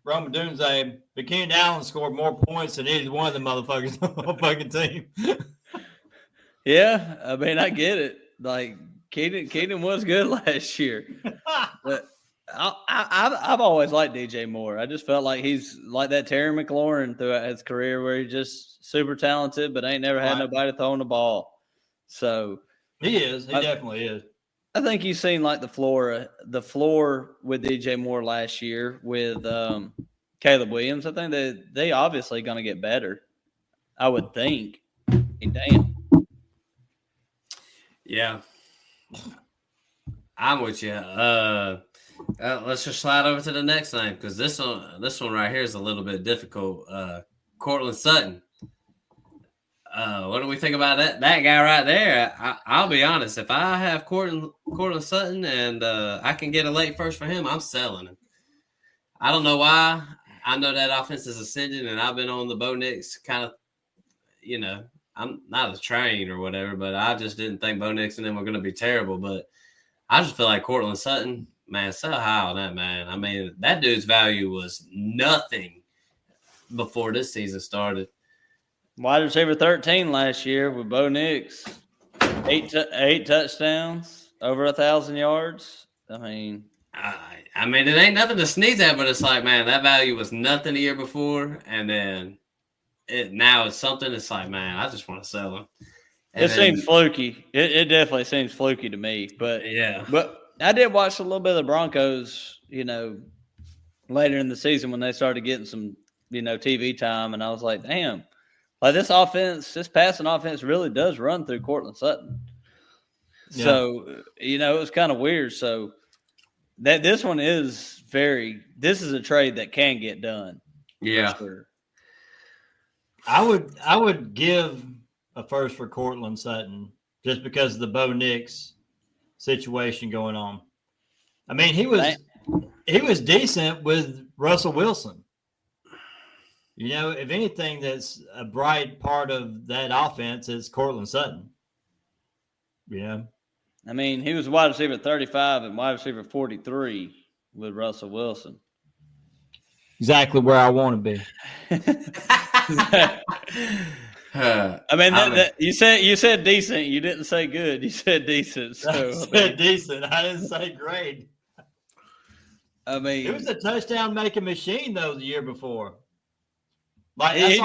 S1: Odunze, but Keenan Allen scored more points than either one of the motherfuckers on the fucking team.
S3: Yeah, I mean, I get it. Like, Keenan was good last year. But I've always liked DJ Moore. I just felt like he's like that Terry McClaurin throughout his career where he's just super talented but ain't never had nobody throwing the ball. So
S1: he is. He definitely is.
S3: I think you've seen like the floor with DJ Moore last year with Caleb Williams. I think they obviously going to get better. I would think. Damn.
S2: Yeah, I'm with you. Let's just slide over to the next name because this one right here is a little bit difficult. Courtland Sutton. What do we think about that guy right there? I'll be honest. If I have Courtland Sutton and I can get a late first for him, I'm selling him. I don't know why. I know that offense is ascending, and I've been on the Bo Nix kind of, I'm not a train or whatever, but I just didn't think Bo Nix and them were going to be terrible. But I just feel like Courtland Sutton, man, sell high on that, man. I mean, that dude's value was nothing before this season started.
S3: Wide receiver 13 last year with Bo Nix, eight touchdowns, over 1,000 yards. I mean,
S2: it ain't nothing to sneeze at, but it's like, man, that value was nothing the year before, and then now it's something. It's like, man, I just want to sell him.
S3: It seems fluky. It definitely seems fluky to me. But
S2: yeah,
S3: but I did watch a little bit of the Broncos, later in the season when they started getting some, TV time, and I was like, damn. Like this passing offense really does run through Courtland Sutton. Yeah. So, it was kind of weird. So this is a trade that can get done.
S2: Yeah.
S3: Sure.
S1: I would give a first for Courtland Sutton just because of the Bo Nix situation going on. I mean, he was decent with Russell Wilson. If anything, that's a bright part of that offense is Courtland Sutton.
S3: I mean, he was wide receiver 35 and wide receiver 43 with Russell Wilson.
S1: Exactly where I want to be.
S3: You said decent. You didn't say good. You said decent. So
S1: I said decent. I didn't say great.
S3: I mean,
S1: he was a touchdown making machine though the year before. Like
S3: he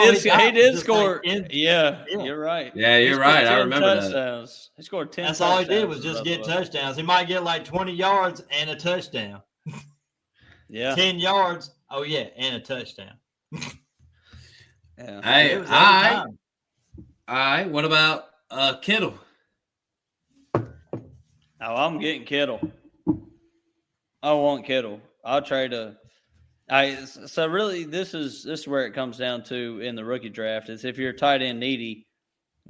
S3: did score. Yeah, you're right.
S2: Yeah, you're right. I remember touchdowns.
S3: He scored 10.
S1: That's all he did was just get touchdowns. He might get like 20 yards and a touchdown.
S3: Yeah,
S1: 10 yards. Oh yeah, and a touchdown.
S2: Yeah. Hey, all right. What about Kittle?
S3: Oh, I'm getting Kittle. I want Kittle. I'll trade so really, this is where it comes down to in the rookie draft is if you're tight end needy,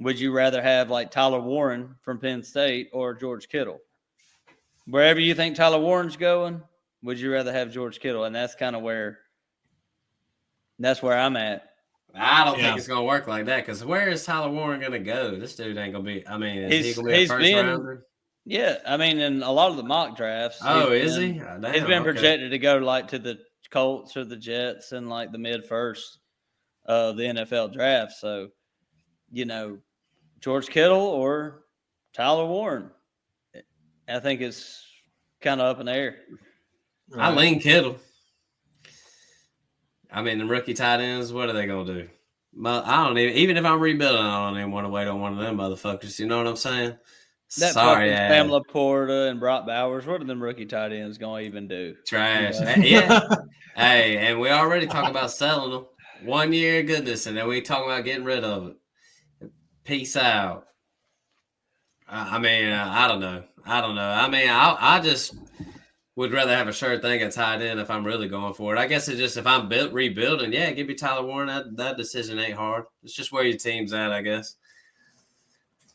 S3: would you rather have like Tyler Warren from Penn State or George Kittle? Wherever you think Tyler Warren's going, would you rather have George Kittle? And that's kind of where I'm at.
S2: I don't think it's going to work like that because where is Tyler Warren going to go? This dude ain't going to be – I mean, is he going to be a first-rounder?
S3: Yeah. I mean, in a lot of the mock drafts.
S2: Oh, is he?
S3: He's been projected to go like to the Colts or the Jets in like the mid-first of the NFL draft. So, George Kittle or Tyler Warren. I think it's kind of up in the air.
S2: Right. I lean Kittle. I mean, the rookie tight ends, what are they going to do? I don't even if I'm rebuilding, I don't even want to wait on one of them motherfuckers. You know what I'm saying?
S3: Sorry, Sam Laporta and Brock Bowers. What are them rookie tight ends going to even do?
S2: Trash. Yeah. Hey, and we already talk about selling them. 1 year, goodness, and then we talking about getting rid of it. Peace out. I don't know. I mean, I just would rather have a sure thing at tight end if I'm really going for it. I guess it's just if I'm rebuilding, yeah, give me Tyler Warren. That decision ain't hard. It's just where your team's at, I guess.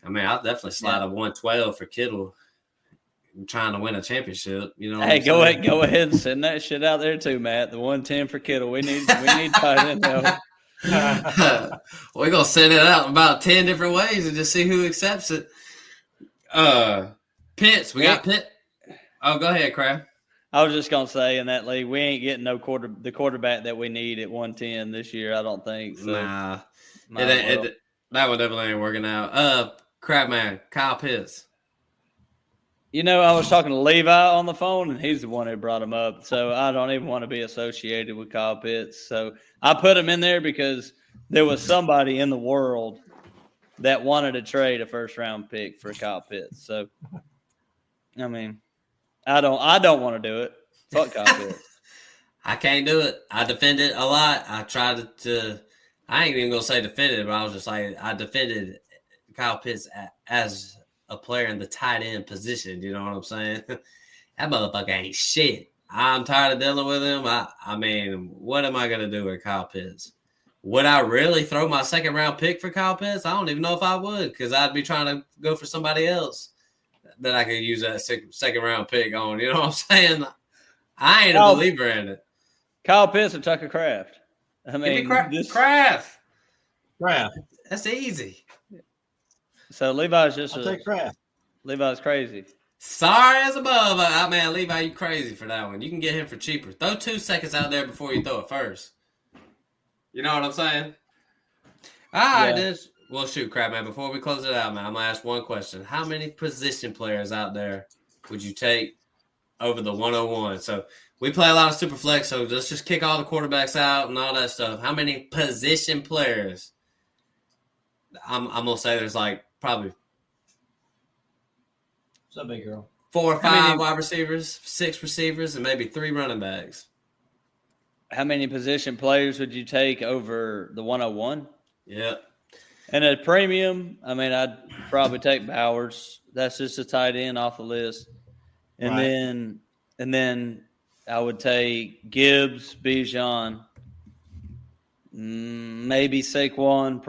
S2: I mean, I'll definitely slide a 112 for Kittle. I'm trying to win a championship.
S3: Hey, go ahead and send that shit out there too, Matt. The 110 for Kittle. We need tight end help.
S2: We're gonna send it out about 10 different ways and just see who accepts it. Pitts, we got Pitt. Oh, go ahead, Crab.
S3: I was just gonna say in that league, we ain't getting the quarterback that we need at 110 this year. I don't think. So.
S2: Nah, that one definitely ain't working out. Crabman, Kyle Pitts.
S3: I was talking to Levi on the phone, and he's the one who brought him up. So I don't even want to be associated with Kyle Pitts. So I put him in there because there was somebody in the world that wanted to trade a first-round pick for Kyle Pitts. So, I mean, I don't want to do it. Fuck Kyle Pitts.
S2: I can't do it. I defend it a lot. I tried to I ain't even going to say defended, but I was just like, I defended Kyle Pitts as a player in the tight end position. You know what I'm saying? That motherfucker ain't shit. I'm tired of dealing with him. I mean, what am I going to do with Kyle Pitts? Would I really throw my second round pick for Kyle Pitts? I don't even know if I would, because I'd be trying to go for somebody else that I could use that second round pick on. You know what I'm saying? I ain't a believer in it.
S3: Kyle Pitts and Tucker Kraft. I mean,
S2: Kraft.
S1: Kraft.
S2: That's easy.
S3: So Levi's
S1: I'll take Kraft.
S3: Levi's crazy.
S2: Sorry as above. Man, Levi, you crazy for that one. You can get him for cheaper. Throw 2 seconds out there before you throw it first. You know what I'm saying? All right, then. Well, shoot, crap, man. Before we close it out, man, I'm going to ask one question. How many position players out there would you take over the 101? So we play a lot of super flex, so let's just kick all the quarterbacks out and all that stuff. How many position players? I'm going to say there's like probably
S1: What's up, big girl?
S2: 4 or 5 wide receivers, 6 receivers, and maybe 3 running backs.
S3: How many position players would you take over the 101?
S2: Yep.
S3: And at premium, I mean, I'd probably take Bowers. That's just a tight end off the list. And then I would take Gibbs, Bijan, maybe Saquon.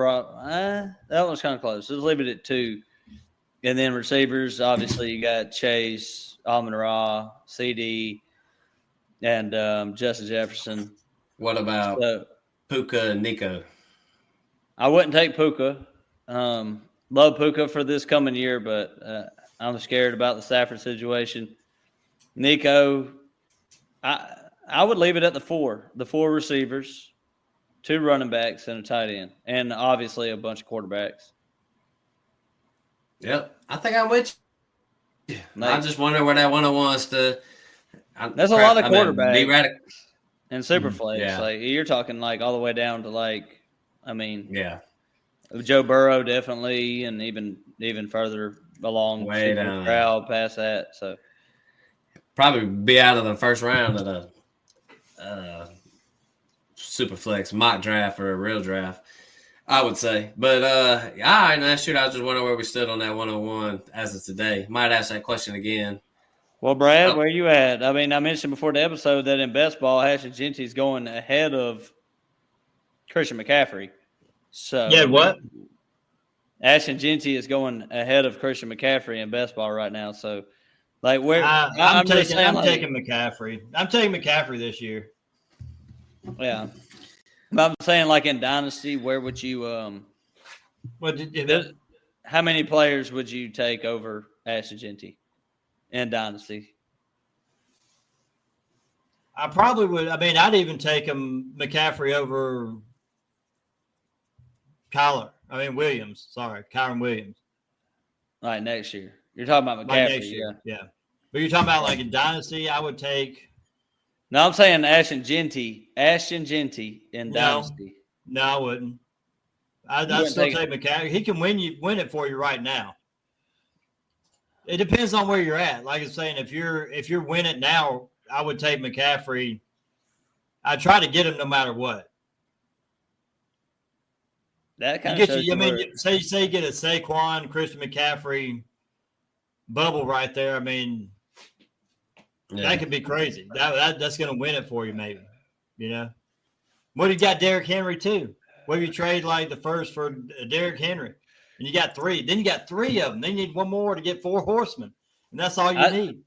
S3: That one's kind of close. Let's leave it at 2. And then receivers, obviously, you got Chase, Amon-Ra, CD, and Justin Jefferson.
S2: What about Puka and Nico?
S3: I wouldn't take Puka. Love Puka for this coming year, but I'm scared about the Stafford situation. Nico, I would leave it at the 4. The 4 receivers, 2 running backs, and a tight end. And obviously a bunch of quarterbacks.
S2: Yep. I think I'm with you. I just wonder where that 101 wants to.
S3: There's a lot of quarterbacks.
S2: Be radical.
S3: And Superflex.
S2: Yeah.
S3: Like, you're talking like all the way down to like, I mean.
S2: Yeah.
S3: Joe Burrow definitely, and even further along
S2: way down
S3: crowd past that. So
S2: probably be out of the first round of the Superflex mock draft or a real draft, I would say. But all right, now shoot, I was just wondering where we stood on that 101 as of today. Might ask that question again.
S3: Well, Brad, where you at? I mean, I mentioned before the episode that in best ball, Ashton Jeanty is going ahead of Christian McCaffrey. So
S1: yeah, what?
S3: Ashton Jeanty is going ahead of Christian McCaffrey in best ball right now. So, like, where
S1: I'm taking McCaffrey. I'm taking McCaffrey this year.
S3: Yeah, but I'm saying, like in Dynasty, where would you how many players would you take over Ashton Jeanty in Dynasty?
S1: I probably would. I mean, I'd even take him McCaffrey over Kyron Williams.
S3: All right, next year. You're talking about McCaffrey,
S1: yeah. But you're talking about like in Dynasty, I would take.
S3: No, I'm saying Ashton Jeanty in Dynasty.
S1: No, I wouldn't. I'd still take McCaffrey. He can win it for you right now. It depends on where you're at. Like I'm saying, if you're winning now, I would take McCaffrey. I try to get him no matter what.
S3: That kind of shows you.
S1: I mean, say you get a Saquon, Christian McCaffrey bubble right there. I mean, that could be crazy. That's going to win it for you, maybe. You know, what you got Derrick Henry too? What if you trade like the first for Derrick Henry, and you got 3? Then you got 3 of them. Then you need 1 more to get 4 horsemen, and that's all you need.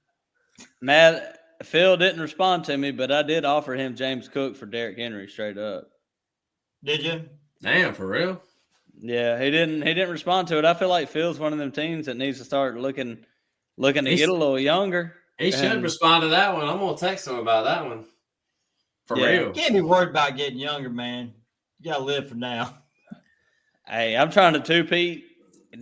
S3: Matt, Phil didn't respond to me, but I did offer him James Cook for Derrick Henry straight up.
S1: Did you?
S2: Damn, for real?
S3: Yeah, he didn't respond to it. I feel like Phil's one of them teams that needs to start looking to get a little younger.
S2: He should respond to that one. I'm gonna text him about that one. For real.
S1: You can't be worried about getting younger, man. You gotta live for now.
S3: Hey, I'm trying to two-peat.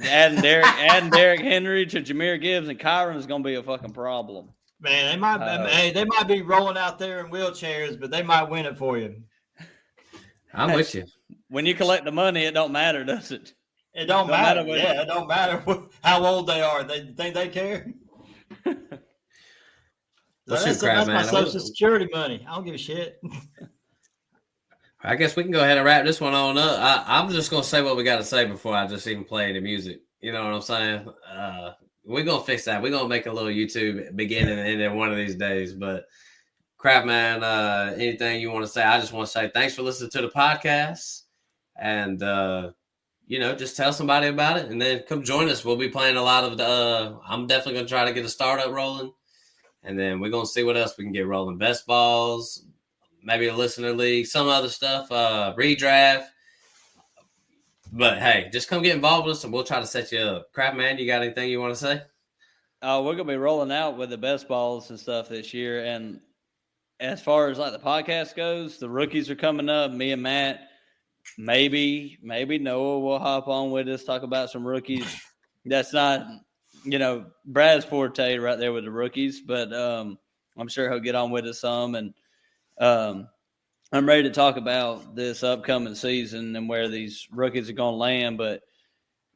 S3: Adding Derrick Henry to Jahmyr Gibbs and Kyron is gonna be a fucking problem.
S1: Man, they might be rolling out there in wheelchairs, but they might win it for you.
S2: I'm with you.
S3: When you collect the money, it don't matter, does it?
S1: It don't matter. It don't matter how old they are. They think they care. That's my Social Security money. I don't give a shit.
S2: I guess we can go ahead and wrap this one on up. I'm just going to say what we got to say before I just even play the music. You know what I'm saying? We're going to fix that. We're going to make a little YouTube beginning and ending one of these days. But, crap, man, anything you want to say? I just want to say thanks for listening to the podcast. and just tell somebody about it, and then come join us. We'll be playing a lot of the. I'm definitely gonna try to get a startup rolling, and then we're gonna see what else we can get rolling. Best balls, maybe a listener league, some other stuff, redraft. But hey, just come get involved with us, and we'll try to set you up. Crap, man, you got anything you want to say?
S3: We're gonna be rolling out with the best balls and stuff this year, and as far as like the podcast goes, the rookies are coming up. Me and Matt, maybe Noah will hop on with us, talk about some rookies. That's not, Brad's forte right there with the rookies, but I'm sure he'll get on with us some. And I'm ready to talk about this upcoming season and where these rookies are going to land. But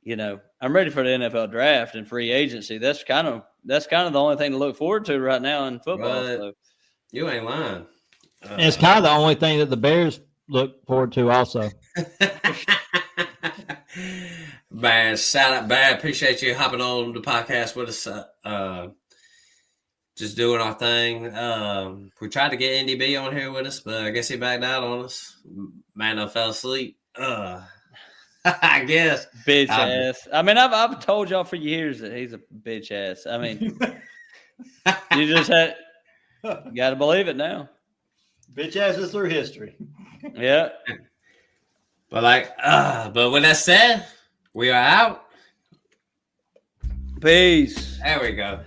S3: I'm ready for the NFL draft and free agency. That's kind of the only thing to look forward to right now in football. So.
S2: You ain't lying.
S1: And it's kind of the only thing that the Bears look forward to also.
S2: Man, shout out, Brad. Appreciate you hopping on the podcast with us. Just doing our thing. We tried to get NDB on here with us, but I guess he backed out on us. Man, I fell asleep. I guess.
S3: Bitch ass. I mean, I've told y'all for years that he's a bitch ass. I mean, you just had – you got to believe it now.
S1: Bitch ass is through history.
S3: Yeah.
S2: But with that said, we are out.
S3: Peace.
S2: There we go.